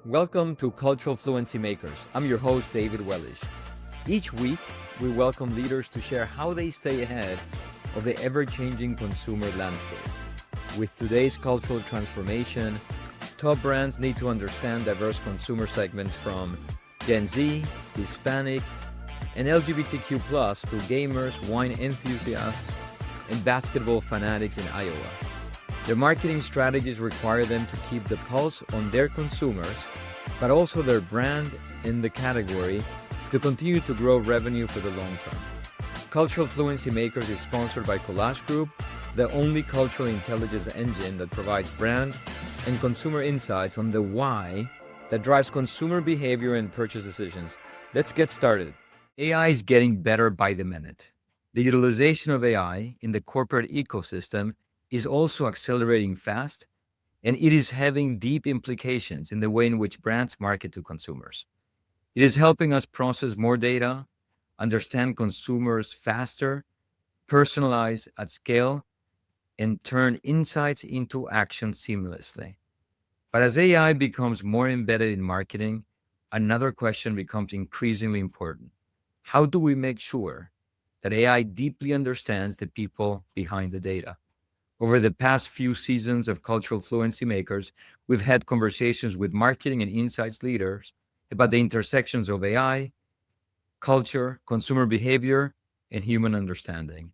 Welcome to Cultural Fluency Makers. I'm your host, David Wellish. Each week, we welcome leaders to share how they stay ahead of the ever-changing consumer landscape. With today's cultural transformation, top brands need to understand diverse consumer segments from Gen Z, Hispanic, and LGBTQ+, to gamers, wine enthusiasts, and basketball fanatics in Iowa. Their marketing strategies require them to keep the pulse on their consumers, but also their brand in the category to continue to grow revenue for the long term. Cultural Fluency Makers is sponsored by Collage Group, the only cultural intelligence engine that provides brand and consumer insights on the why that drives consumer behavior and purchase decisions. Let's get started. AI is getting better by the minute. The utilization of AI in the corporate ecosystem is also accelerating fast, and it is having deep implications in the way in which brands market to consumers. It is helping us process more data, understand consumers faster, personalize at scale, and turn insights into action seamlessly. But as AI becomes more embedded in marketing, another question becomes increasingly important. How do we make sure that AI deeply understands the people behind the data? Over the past few seasons of Cultural Fluency Makers, we've had conversations with marketing and insights leaders about the intersections of AI, culture, consumer behavior, and human understanding.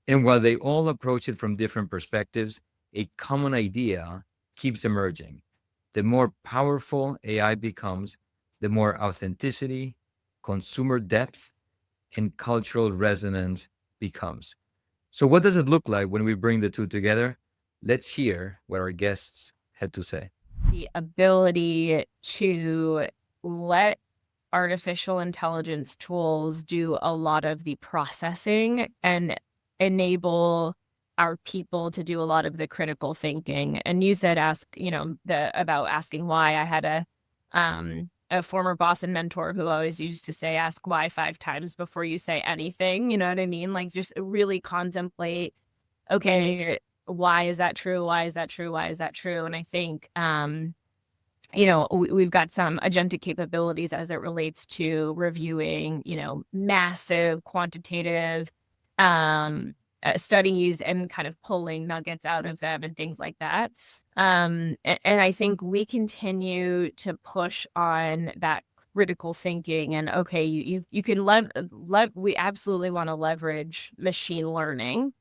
And while they all approach it from different perspectives, a common idea keeps emerging. The more powerful AI becomes, the more authenticity, consumer depth, and cultural resonance becomes. So what does it look like when we bring the two together? Let's hear what our guests had to say. The ability to let artificial intelligence tools do a lot of the processing and enable our people to do a lot of the critical thinking. And you said about asking why. I had a former boss and mentor who always used to say, ask why 5 times before you say anything. You know what I mean? Like, just really contemplate, okay, why is that true? Why is that true? Why is that true? And I think, we've got some agentic capabilities as it relates to reviewing, massive quantitative studies and kind of pulling nuggets out of them and things like that. And I think we continue to push on that critical thinking. And okay, you can we absolutely want to leverage machine learning,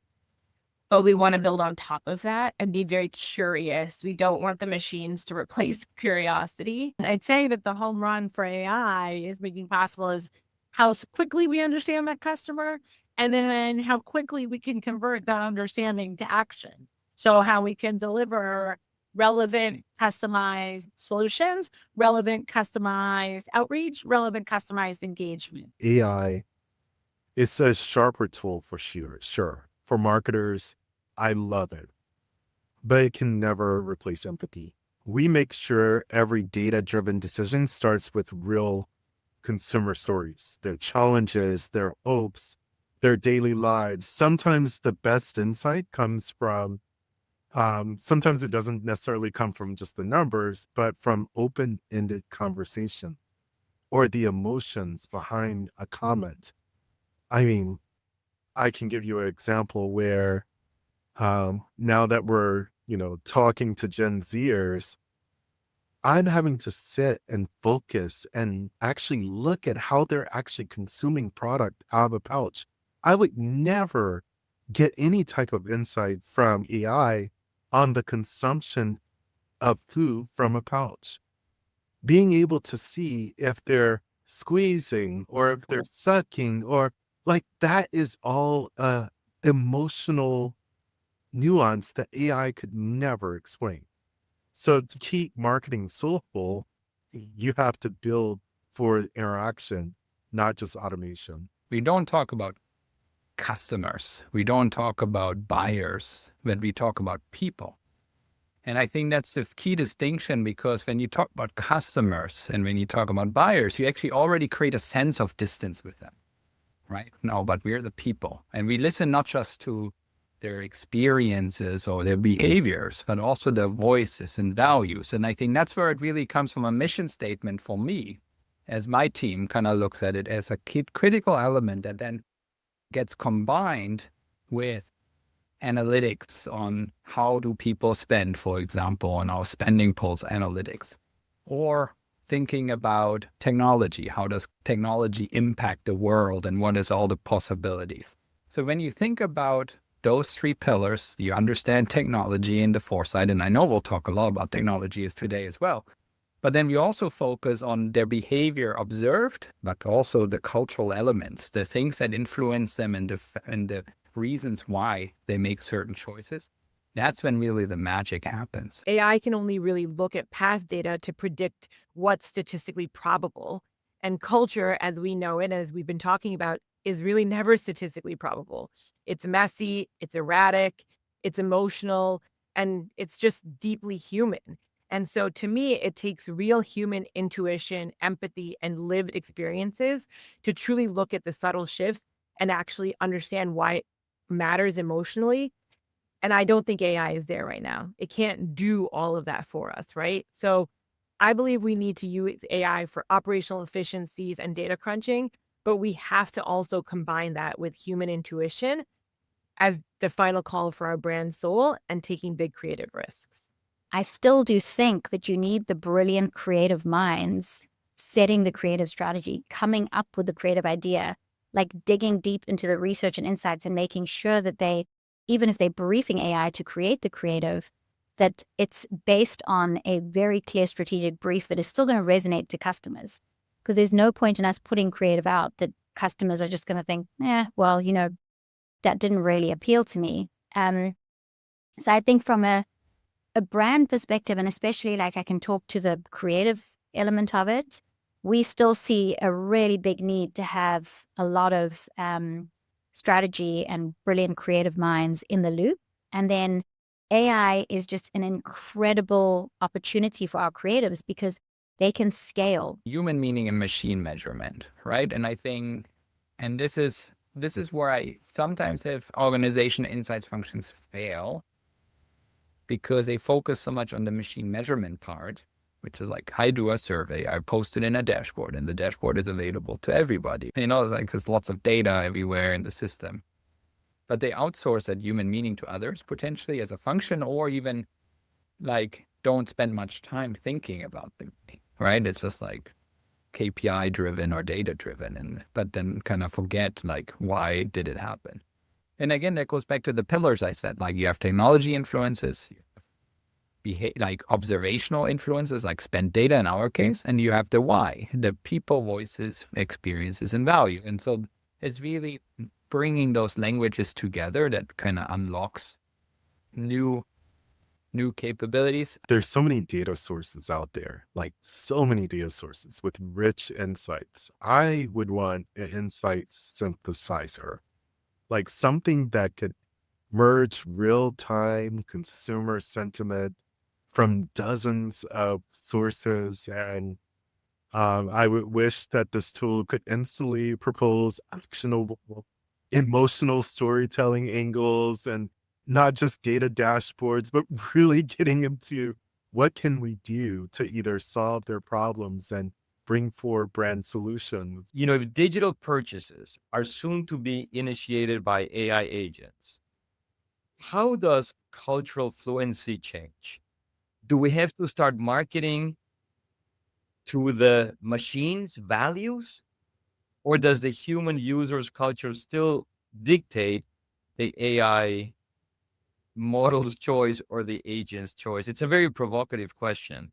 but we want to build on top of that and be very curious. We don't want the machines to replace curiosity. I'd say that the home run for AI is making possible is how quickly we understand that customer, and then how quickly we can convert that understanding to action. So how we can deliver relevant, customized solutions, relevant, customized outreach, relevant, customized engagement. AI, it's a sharper tool for sure. For marketers, I love it, but it can never replace empathy. We make sure every data-driven decision starts with real consumer stories, their challenges, their hopes, their daily lives. Sometimes the best insight comes from, sometimes it doesn't necessarily come from just the numbers, but from open-ended conversation or the emotions behind a comment. I mean, I can give you an example where now that we're, talking to Gen Zers, I'm having to sit and focus and actually look at how they're actually consuming product out of a pouch. I would never get any type of insight from AI on the consumption of food from a pouch. Being able to see if they're squeezing or if they're sucking or like that is all emotional nuance that AI could never explain. So to keep marketing soulful, you have to build for interaction, not just automation. We don't talk about customers. We don't talk about buyers when we talk about people. And I think that's the key distinction, because when you talk about customers and when you talk about buyers, you actually already create a sense of distance with them, right? No, but we're the people. And we listen not just to their experiences or their behaviors, but also their voices and values. And I think that's where it really comes from a mission statement for me, as my team kind of looks at it as a critical element that then gets combined with analytics on how do people spend, for example, on our spending pulse analytics, or thinking about technology. How does technology impact the world and what is all the possibilities? So when you think about those three pillars, you understand technology and the foresight, and I know we'll talk a lot about technology today as well, but then we also focus on their behavior observed, but also the cultural elements, the things that influence them and the reasons why they make certain choices. That's when really the magic happens. AI can only really look at past data to predict what's statistically probable. And culture, as we know it, as we've been talking about, is really never statistically probable. It's messy, it's erratic, it's emotional, and it's just deeply human. And so to me, it takes real human intuition, empathy, and lived experiences to truly look at the subtle shifts and actually understand why it matters emotionally. And I don't think AI is there right now. It can't do all of that for us, right? So I believe we need to use AI for operational efficiencies and data crunching, but we have to also combine that with human intuition as the final call for our brand soul and taking big creative risks. I still do think that you need the brilliant creative minds setting the creative strategy, coming up with the creative idea, like digging deep into the research and insights and making sure that they, even if they're briefing AI to create the creative, that it's based on a very clear strategic brief that is still going to resonate to customers. Because there's no point in us putting creative out that customers are just going to think, well, that didn't really appeal to me. So I think from a brand perspective, and especially like I can talk to the creative element of it, we still see a really big need to have a lot of strategy and brilliant creative minds in the loop. And then AI is just an incredible opportunity for our creatives because they can scale. Human meaning and machine measurement, right? And I think, and this is where I sometimes have organization insights functions fail, because they focus so much on the machine measurement part, which is like, I do a survey, I post it in a dashboard, and the dashboard is available to everybody. Like there's lots of data everywhere in the system. But they outsource that human meaning to others, potentially as a function, or even like don't spend much time thinking about the meaning, right? It's just like KPI driven or data driven, but then kind of forget like, why did it happen? And again, that goes back to the pillars I said, like you have technology influences, you have like observational influences, like spend data in our case, and you have the why, the people, voices, experiences, and value. And so it's really bringing those languages together that kind of unlocks new capabilities. There's so many data sources out there, like so many data sources with rich insights. I would want an insight synthesizer, like something that could merge real-time consumer sentiment from dozens of sources. And I would wish that this tool could instantly propose actionable, emotional storytelling angles, and not just data dashboards, but really getting into what can we do to either solve their problems and bring forward brand solutions. If digital purchases are soon to be initiated by AI agents, how does cultural fluency change? Do we have to start marketing to the machine's values, or does the human user's culture still dictate the AI model's choice or the agent's choice? It's a very provocative question.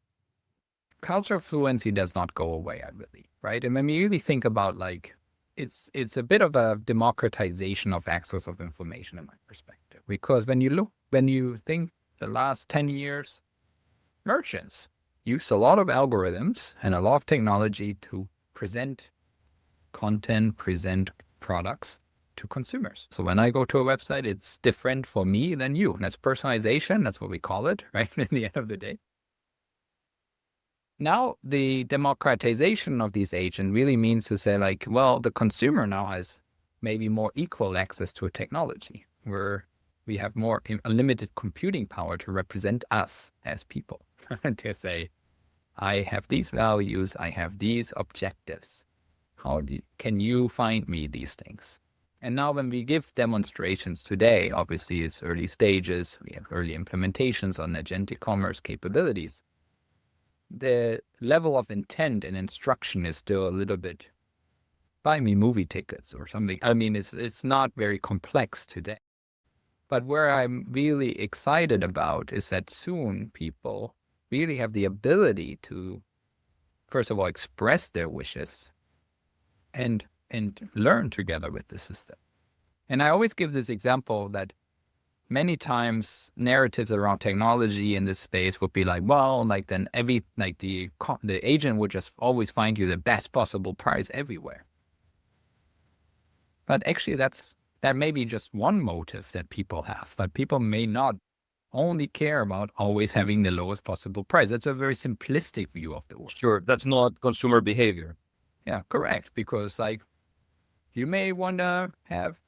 Cultural fluency does not go away, I believe, right? And when you really think about like, it's a bit of a democratization of access of information in my perspective, because when you think the last 10 years, merchants use a lot of algorithms and a lot of technology to present content, present products to consumers. So when I go to a website, it's different for me than you. And that's personalization. That's what we call it, right? At the end of the day. Now, the democratization of these agents really means to say like, well, the consumer now has maybe more equal access to a technology, where we have more unlimited computing power to represent us as people. To say, I have these values, I have these objectives. Can you find me these things? And now when we give demonstrations today, obviously it's early stages, we have early implementations on agentic commerce capabilities. The level of intent and instruction is still a little bit, buy me movie tickets or something. I mean, it's not very complex today. But where I'm really excited about is that soon people really have the ability to, first of all, express their wishes and learn together with the system. And I always give this example that many times narratives around technology in this space would be like, well, like then the agent would just always find you the best possible price everywhere. But actually that may be just one motive that people have, but people may not only care about always having the lowest possible price. That's a very simplistic view of the world. Sure, that's not consumer behavior. Yeah, correct. Because like you may want to have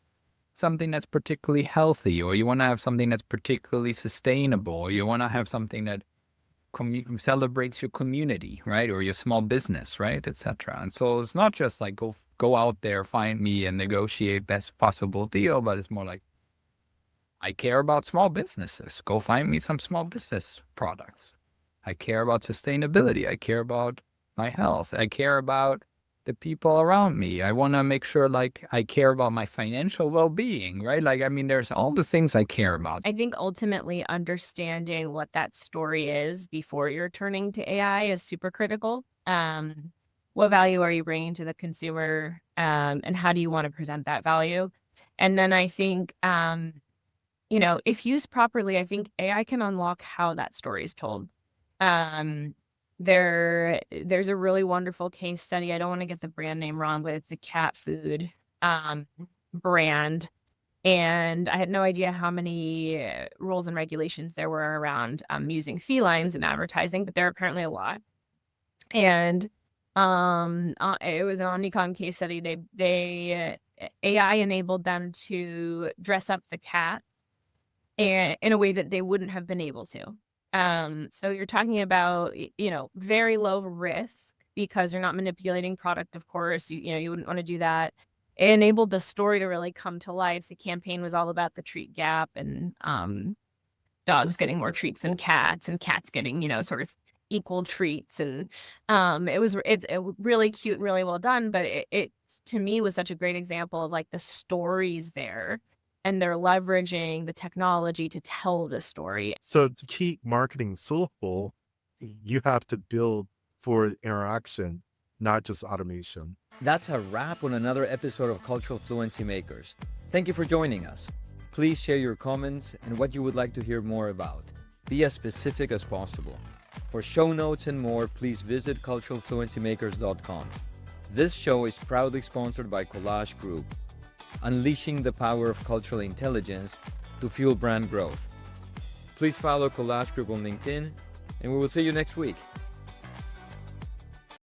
something that's particularly healthy, or you want to have something that's particularly sustainable, or you want to have something that celebrates your community, right? Or your small business, right? Etc. And so it's not just like go out there, find me and negotiate best possible deal, but it's more like, I care about small businesses. Go find me some small business products. I care about sustainability. I care about my health. I care about the people around me. I want to make sure like I care about my financial well-being, right? Like, I mean, there's all the things I care about. I think ultimately understanding what that story is before you're turning to AI is super critical. What value are you bringing to the consumer, and how do you want to present that value? And then I think, if used properly, I think AI can unlock how that story is told. There's a really wonderful case study. I don't want to get the brand name wrong, but it's a cat food brand. And I had no idea how many rules and regulations there were around using felines in advertising, but there are apparently a lot. And it was an Omnicom case study. They AI enabled them to dress up the cat in a way that they wouldn't have been able to. So you're talking about, very low risk because you're not manipulating product, of course, you wouldn't want to do that. It enabled the story to really come to life. The campaign was all about the treat gap and dogs getting more treats than cats and cats getting, sort of equal treats. And it's really cute, really well done. But it to me was such a great example of like the stories there. And they're leveraging the technology to tell the story. So to keep marketing soulful, you have to build for interaction, not just automation. That's a wrap on another episode of Cultural Fluency Makers. Thank you for joining us. Please share your comments and what you would like to hear more about. Be as specific as possible. For show notes and more, please visit culturalfluencymakers.com. This show is proudly sponsored by Collage Group, unleashing the power of cultural intelligence to fuel brand growth. Please follow Collage Group on LinkedIn, and we will see you next week.